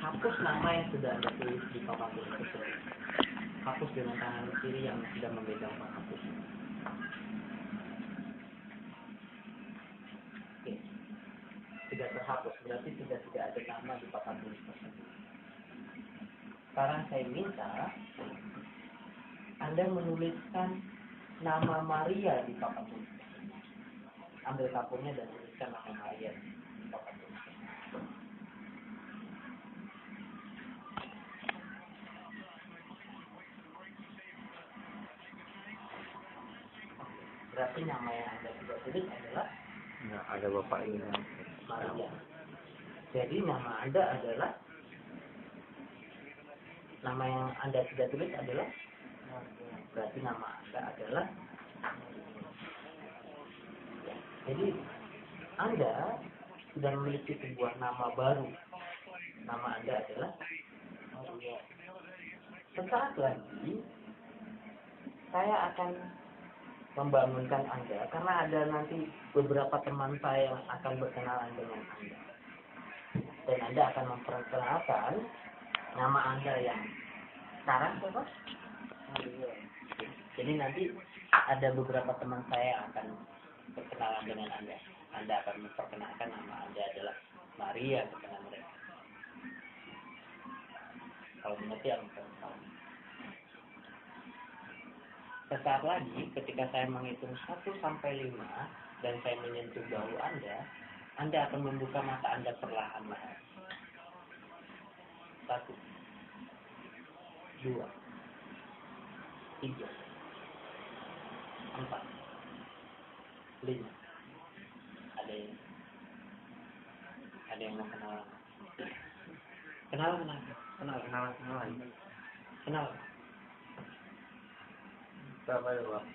hapus nama yang sudah Anda tulis di papan tulis tersebut. Hapus dengan tangan kiri yang sudah memegang penghapus. Oke. Sudah terhapus, berarti sudah tidak ada nama di papan tulis tersebut. Sekarang saya minta Anda menuliskan nama Maria di papan tulis tersebut. Ambil kapurnya dan tuliskan nama Maria di papan tulis tersebut. Berarti nama yang Anda sudah tulis adalah ada bapak ini. Maria. Jadi nama Anda adalah, nama yang Anda sudah tulis adalah, berarti nama Anda adalah. Jadi Anda sudah memiliki sebuah nama baru. Nama Anda adalah Maria. Sesaat lagi saya akan membangunkan Anda karena ada nanti beberapa teman saya yang akan berkenalan dengan Anda. Dan Anda akan memperkenalkan nama Anda yang sekarang siapa? Jadi nanti ada beberapa teman saya yang akan berkenalan dengan Anda. Anda akan memperkenalkan nama Anda adalah Maria kepada mereka. Kalau mengerti apa? Sesaat lagi ketika saya menghitung 1 sampai 5 dan saya menyentuh bahu Anda akan membuka mata Anda perlahan-lahan. 1, 2, 3, 4, 5. Ada yang mau kenalan? Kenal. Siapa ya, Pak?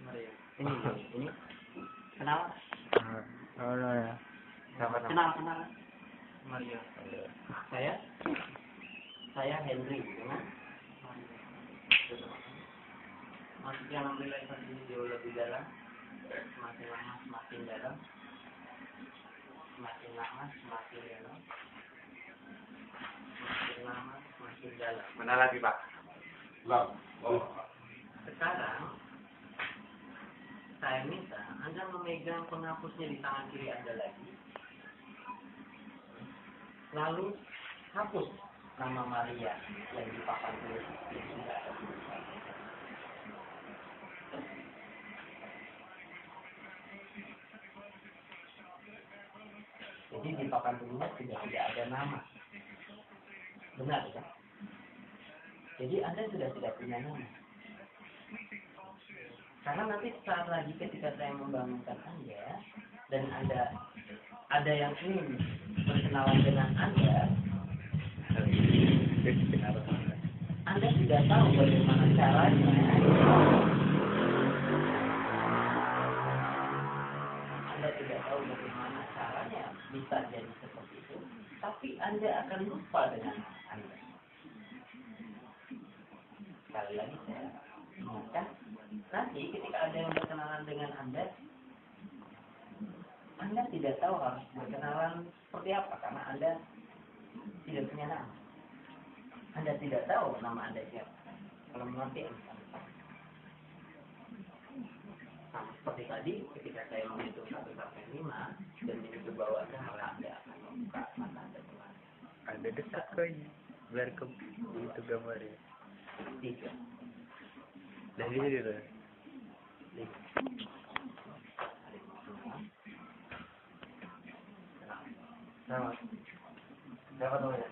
Maria. Ini. Kenal? Ya. Siapa Kenal. Maria. Saya Henry, kan? Maksudnya menilai sendiri jauh lebih dalam. Semakin lama semakin dalam. Semakin lama semakin dalam. Semakin lama semakin dalam. Mana lagi, Pak? Belum. Sekarang saya minta Anda memegang penghapusnya di tangan kiri Anda lagi. Lalu hapus nama Maria yang di papan tulis yang sudah ada tulisan. Jadi di papan tulisnya sudah tidak ada nama. Benar kan? Jadi Anda sudah tidak punya nama. Karena nanti saat lagi ketika saya membangunkan Anda dan ada yang ingin berkenalan dengan Anda tidak tahu bagaimana caranya. Anda tidak tahu bagaimana caranya bisa jadi seperti itu, tapi Anda akan lupa dengan Anda. Sekali lagi saya ingatkan, nanti ketika ada yang berkenalan dengan Anda tidak tahu harus berkenalan seperti apa karena Anda tidak punya nama. Anda tidak tahu nama Anda siapa. Kalau mengerti nah, seperti tadi ketika saya menghitung 1 sampai 5 dan itu bahwa Anda akan membuka mata Anda pelan. Ada desak kayaknya. Biar ke itu gambarnya. 3. Dari sini tuh. 5. Siapa namanya?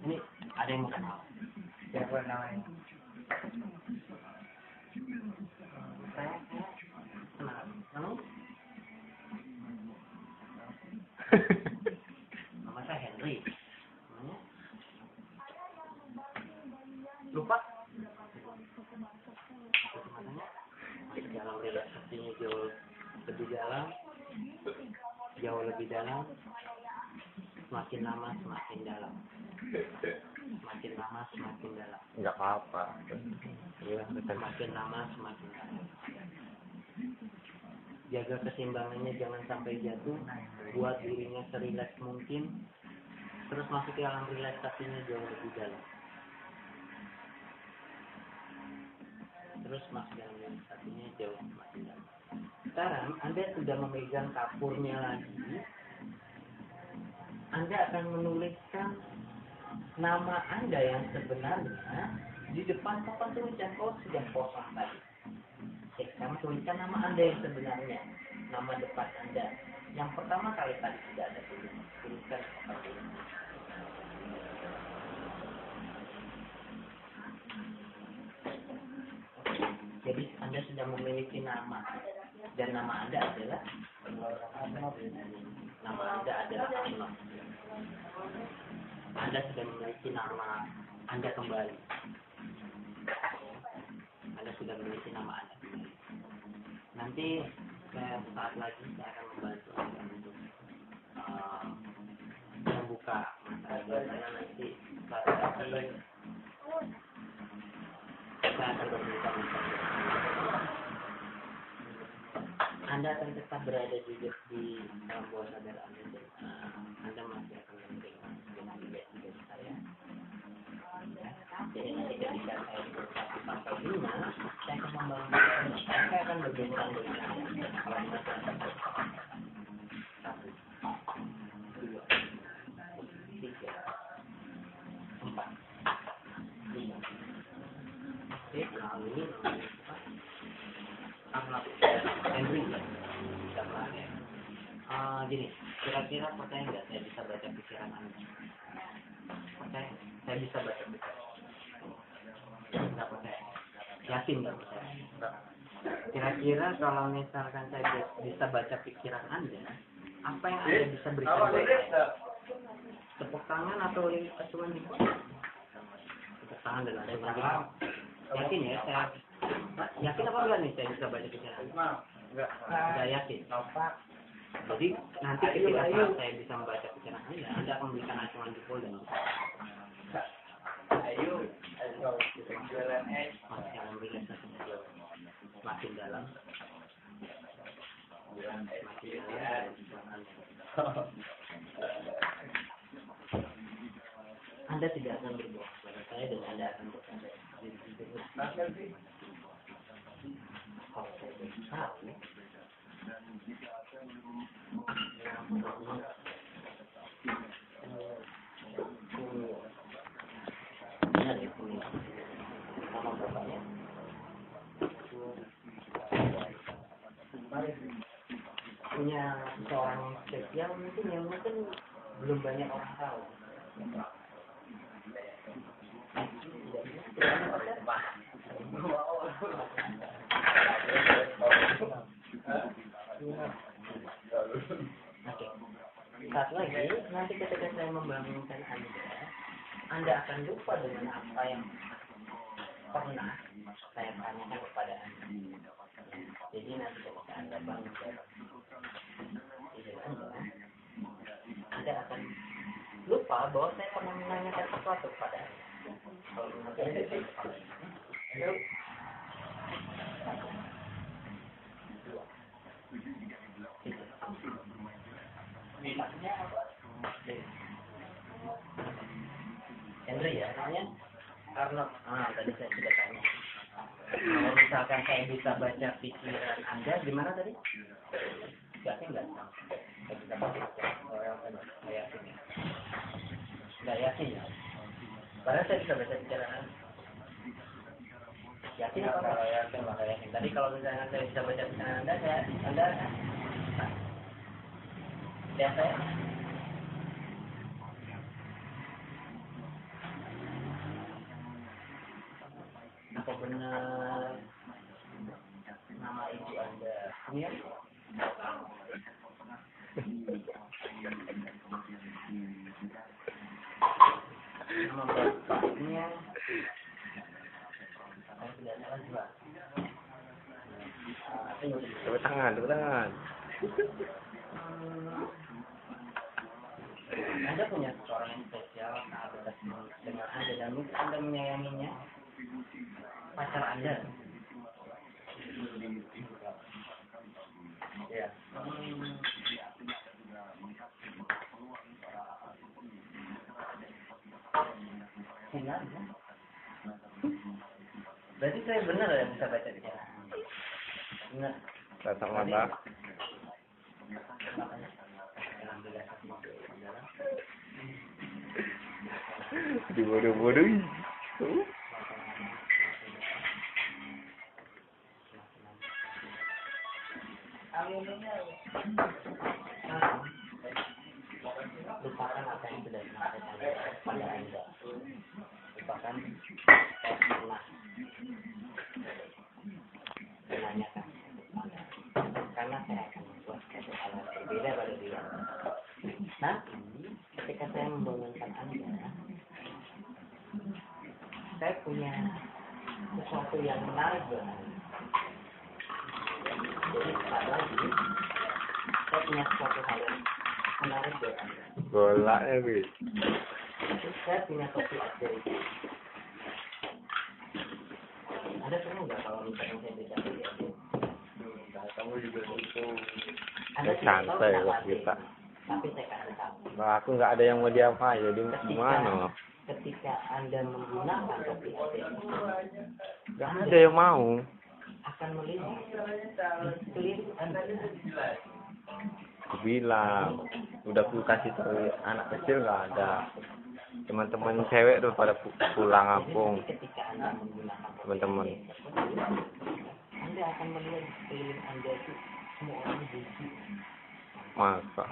Ini ada yang mau kenal. Siapa namanya? Saya kenal. Nama saya Henry. Namanya? Lupa? Masih dalam realisasinya jauh lebih dalam. Semakin lama semakin dalam. Semakin lama semakin dalam. Enggak apa-apa. Iya, Semakin lama semakin dalam. jaga keseimbangannya, jangan sampai jatuh, buat dirinya serileks mungkin, terus masuk ke alam relaksasinya jauh lebih dalam. Terus masuk ke alam relaksasinya jauh lebih dalam. Sekarang Anda sudah memegang kapurnya lagi, Anda akan menuliskan nama Anda yang sebenarnya di depan papan tulisan. Oh, sudah kosong tadi. Oke, sekarang tuliskan nama Anda yang sebenarnya, nama depan Anda. Yang pertama kali tadi tidak ada tuliskan papan tulisan. Jadi Anda sudah memiliki nama, dan nama Anda adalah Arnold. Anda sudah memiliki nama Anda kembali. Anda sudah memiliki nama Anda kembali. Nanti saat lagi saya akan membantu Anda untuk membuka masalah nanti saat lagi saya akan berbicara. Anda akan tetap berada juga di dalam bawah sadar Anda, dan Anda masih akan menerima tugas saya. Jadi nanti ketika saya bersatu sampai 5, saya akan membangun, saya akan berbincang dengan Anda. Kalau Anda sudah 1, 2, 3, 4, 5. Oke, lalu ini Henry gini, kira-kira percaya nggak saya bisa baca pikiran Anda? Percaya? Saya bisa baca pikiran. Nggak percaya? Yakin nggak percaya? Kira-kira kalau misalkan saya bisa baca pikiran Anda, apa yang Anda bisa berikan buat saya? Tepuk tangan atau cuma di tepuk tangan dan lain-lain? Yakin ya? Saya yakin apa enggak nih saya bisa baca pikiran? Enggak yakin. Jadi nanti ketika saya bisa membaca pikiran Anda akan memberikan acuan jempol dan masih akan memberikan makin dalam. Anda tidak akan berbohong kepada saya dan Anda akan berkata punya seorang spesial mungkin yang belum banyak orang tahu. Oke. Satu lagi, nanti ketika saya membangunkan Anda akan lupa dengan apa yang pernah saya tanyakan kepada Anda. Jadi nanti ketika Anda bangun Anda akan lupa bahwa saya pernah menanyakan sesuatu kepada Anda. Henry ya, namanya Arnold. Tadi saya sudah tanya. Kalau misalkan saya bisa baca pikiran Anda, gimana tadi? Yakin nggak? Saya bisa baca pikiran. Nggak yakin ya? Padahal saya bisa baca pikiran Anda. Yakin apa? Kalau yakin, maka yakin. Tadi kalau misalnya saya bisa baca pikiran Anda, Anda lihat saya. Apa benar nama ibu Anda punya? Nama bapaknya? Kalau tidak salah juga. Tepuk tangan. Anda punya seorang yang spesial dengan Anda dan mungkin Anda menyayanginya. Pacar Anda. 9. Berarti saya benar ya bisa baca pikiran. Benar. Tatap mata. Dibodoh-bodohi. Lupakan apa yang sudah disampaikan pada Anda. Lupakan saya pernah menanyakan kepada Anda. Karena saya akan membuat satu hal yang berbeda pada diri Anda. Nanti ketika saya membangunkan Anda, saya punya sesuatu yang menarik buat Anda. Jadi sekali lagi, saya punya sesuatu hal yang menarik buat Anda. Bola ya, Bi. Saya punya kopi ajaib. Anda senang nggak kalau misalnya saya bisa kopi ajaib? Kamu juga itu. Anda Ya, tidak tahu santai kenapa kok kita. ajaib, tapi saya kasih tahu. Nah, aku nggak ada yang mau diapain, jadi gimana? Ketika Anda menggunakan kopi ajaib, Nggak ada yang mau. akan melihat di sekeliling Anda. Aku bilang, udah aku kasih tahu anak kecil nggak ada. Teman-teman cewek tuh pada pulang kampung. Jadi ketika Anda menggunakan kopi Teman-teman. ajaib, Anda akan melihat di sekeliling Anda itu semua orang buci. Masa.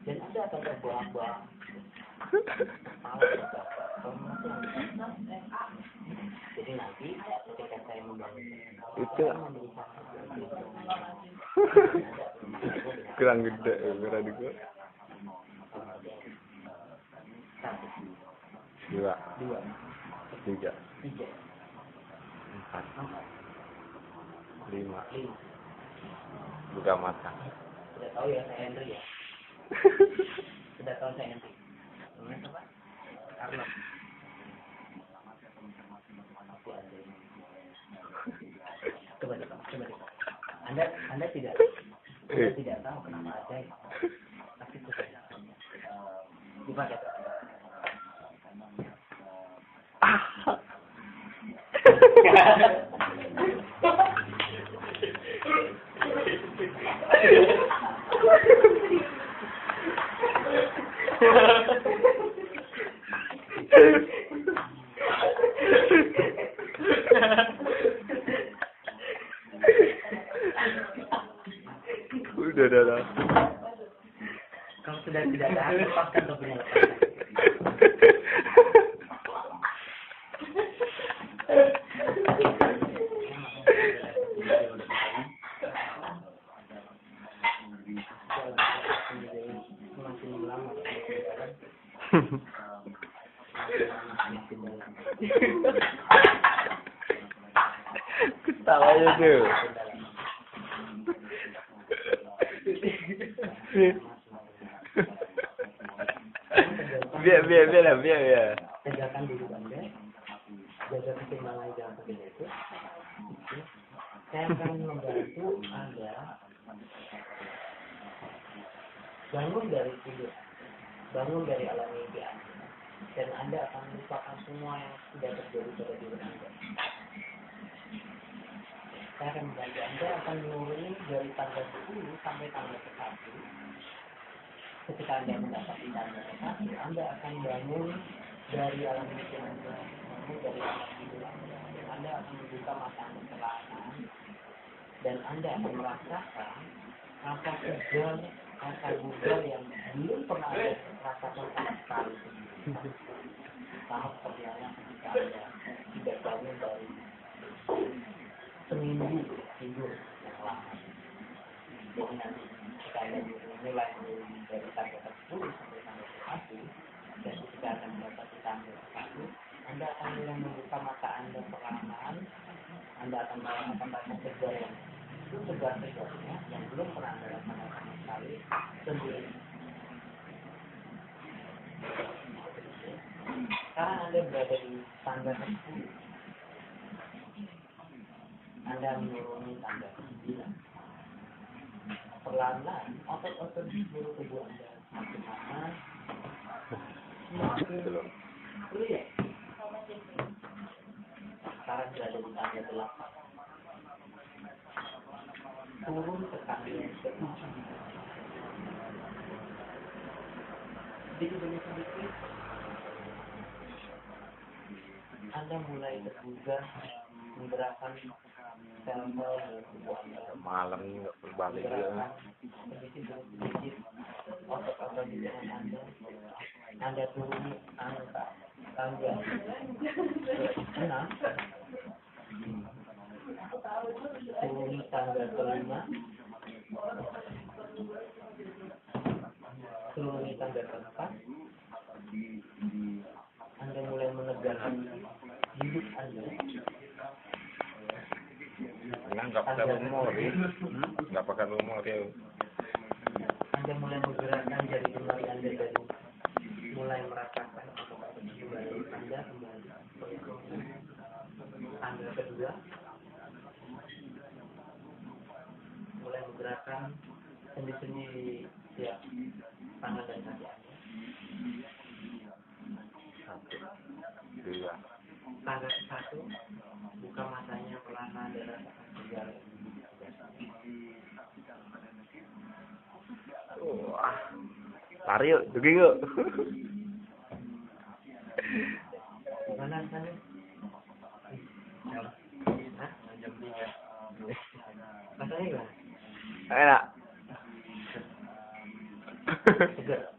Dan Anda akan terbuang-buang. Jadi nanti ketika saya membangun Itu kurang gede ya, berarti gua. 2, 2, 3, 3, 4, 5. 5. Buka mata. Sudah tahu ya saya Henry ya. Sudah tahu saya Henry. Namanya apa? Carlos. Coba deh, coba deh. Anda tidak tahu kenapa ajaib. Tapi itu saya. Dipakai. Udah. Kalau sudah tidak ada, lepaskan topinya, lepaskan. Ketawanya tuh. Biar. Tegakkan diri Anda, jaga keseimbangan dalam tubuh itu. Saya akan membantu Anda bangun dari tidur, bangun dari alam mimpi Anda, dan Anda akan melupakan semua yang sudah terjadi pada diri Anda. Saya akan membantu Anda akan menuruni dari tangga 10 sampai tangga 1. Ketika Anda mendapati tangga 1, Anda akan bangun dari alam mimpi Anda, bangun dari alam tidur Anda. Anda akan membuka mata Anda perlahan, dan Anda akan merasakan rasa segar, rasa bugar yang belum pernah Anda rasakan sama sekali. Sama seperti halnya ketika Anda tidak bangun dari seminggu tidur yang lama. Jadi nanti ketika Anda mulai dari tangga 10 sampai tangga 1, dan ketika Anda mendapati tangga 1, Anda akan mulai membuka mata Anda perlahan. Anda akan merasakan rasa segar yang segar-segarnya yang belum pernah Anda rasakan sama sekali sendiri. Sekarang Anda berada di tangga 10. Anda menuruni tangga 9. Perlahan-lahan otot-otot di seluruh tubuh Anda semakin lama semakin 10 ya? Sekarang berada di tangga 8. Turun ke tangga 7. Sedikit demi sedikit Anda mulai tergugah menggerakkan sel-sel dalam tubuh Anda. Malam ini nggak berbalik ya. Menggerakkan sedikit otot-otot di tangan Anda. Anda turuni angka tangga 6. Turuni tangga ke-5. Turuni tangga ke-4. Anda mulai menegakkan hidup Anda. Nah, nggak pakai memori, nggak pakai memori. Anda mulai menggerakkan jari jemari Anda dari mulai merasakan otot-otot kembali Anda kembali. Tangga kedua mulai menggerakkan sendi-sendi di setiap tangan dan kaki Anda. 1, 2. Tangga ke-1 buka matanya pelan Anda rasakan segala Wah, lari yuk, jogging yuk. gimana rasanya? Hah? Rasanya gimana? Enak. Segar.